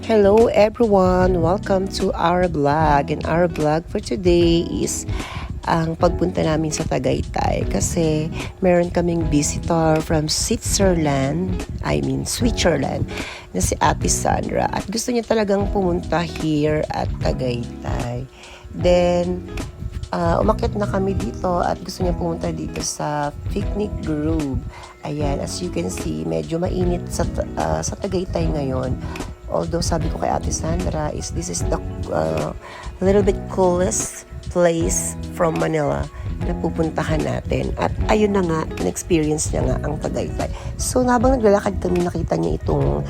Hello everyone! Welcome to our vlog. And our vlog for today is ang pagpunta namin sa Tagaytay kasi meron kaming visitor from Switzerland na si Ate Sandra at gusto niya talagang pumunta here at Tagaytay. Then umakyat na kami dito at gusto niya pumunta dito sa Picnic Grove. Ayan, as you can see, medyo mainit sa Tagaytay ngayon. Although sabi ko kay Ate Sandra this is the little bit coolest place from Manila na pupuntahan natin. At ayun na nga, in-experience niya nga ang Tagaytay. So habang naglalakad kami, nakita niya itong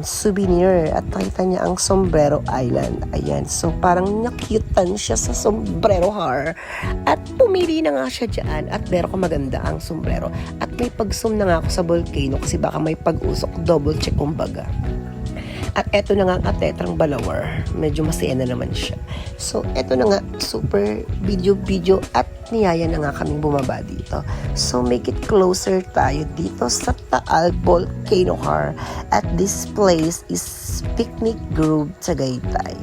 souvenir at nakita niya ang Sombrero Island. Ayan, so parang nakyutan siya sa Sombrero Har at pumili na nga siya dyan at meron ko maganda ang sombrero at may pag-zoom na nga ako sa volcano kasi baka may pag-usok, double check kumbaga. At eto na nga ang Atetrang Balawar. Medyo masaya na naman siya. So, eto na nga, super video at niyaya na nga kaming bumaba dito. So, make it closer tayo dito sa Taal Volcano Har. At this place is Picnic Grove, Tagaytay.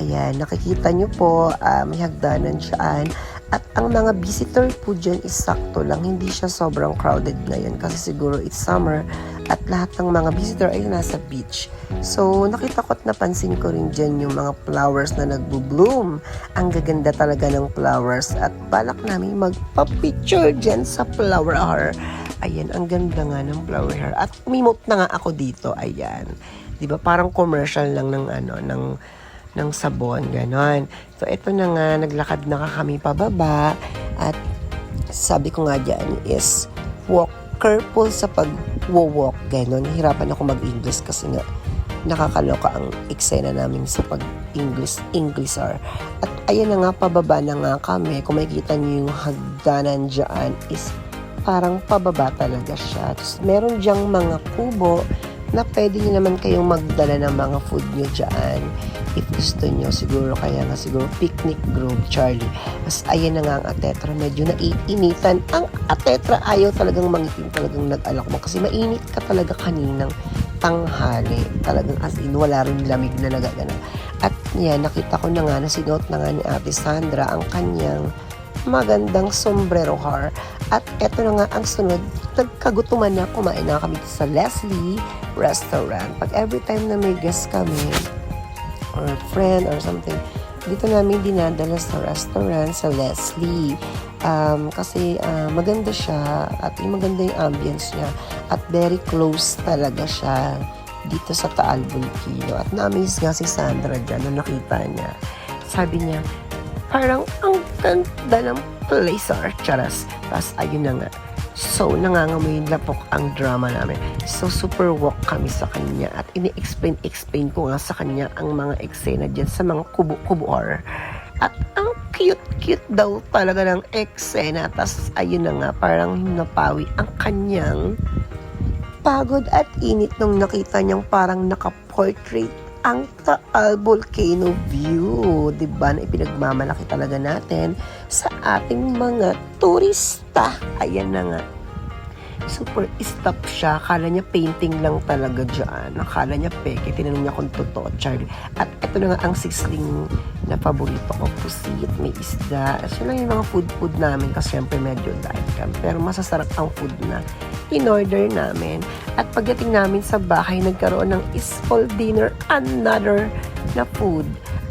Ayan, nakikita nyo po, may hagdanan dyan. At ang mga visitor po dyan is sakto lang. Hindi siya sobrang crowded ngayon kasi siguro it's summer at lahat ng mga visitor ay nasa beach. So, nakita ko at napansin ko rin dyan yung mga flowers na nagbo-bloom. Ang gaganda talaga ng flowers at balak namin magpa-picture dyan sa flower har. Ayan, ang ganda nga ng flower har. At umimot na nga ako dito. Ayan. Diba, parang commercial lang ng sabon, ganon. So, ito na nga, naglakad na kami pababa at sabi ko nga dyan is walk careful sa pag-walk, ganon. Hirapan ako mag-English kasi nga nakakaloka ang eksena namin sa pag-English are. At ayan na nga, pababa na nga kami. Kung makikita niyo yung hagdanan dyan is parang pababa talaga siya. Tapos, meron dyang mga kubo na pwede nyo naman kayong magdala ng mga food nyo dyan. If gusto nyo, siguro kaya nga siguro Picnic Grove, Charlie. As ayan na nga ang Atetra, medyo naiinitan. Ang Atetra ayaw talagang mangitim, talagang nag-alak mo. Kasi mainit ka talaga kaninang tanghali. Talagang as in, wala rin lamig na nagagana. At yan, nakita ko na nga, nasinuot na nga ni Ate Sandra ang kanyang magandang sombrero har. At eto na nga ang sunod, nagkagutuman na, kumain na kami sa Leslie Restaurant. Pag every time na may guest kami, or friend or something, dito namin dinadala sa restaurant sa Leslie. Kasi maganda siya at maganda yung ambience niya at very close talaga siya dito sa Taal Volcano. At na-amaze nga si Sandra dyan na nakita niya. Sabi niya, parang ang ganda ng place or charas. Tapos ayun na nga. So, nangangamoy lapok ang drama namin. So, super walk kami sa kanya at ini-explain ko nga sa kanya ang mga eksena dyan sa mga kubo-kubo-or. At ang cute daw talaga ng eksena. Tapos, ayun na nga, parang napawi ang kanyang pagod at init nung nakita niyang parang naka-portrait ang Taal Volcano view, diba, na ipinagmamalaki talaga natin sa ating mga turista. Ayan na nga. Super stop siya. Akala niya painting lang talaga dyan. Akala niya peke. Tinanong niya kung totoo, Charlie. At ito na nga ang sisling na paborito ko. Pusit, may isda. Siya lang yung mga food namin kasi syempre medyo diet kami. Pero masasarap ang food na in-order namin. At pagdating namin sa bahay, nagkaroon ng small dinner, another na food.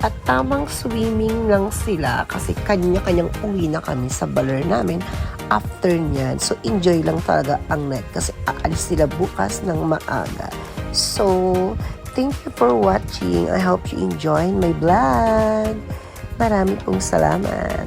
At tamang swimming lang sila kasi kanya-kanyang uwi na kami sa baler namin after nyan. So, enjoy lang talaga ang night kasi aalis sila bukas ng maaga. So, thank you for watching. I hope you enjoy my vlog. Marami pong salamat.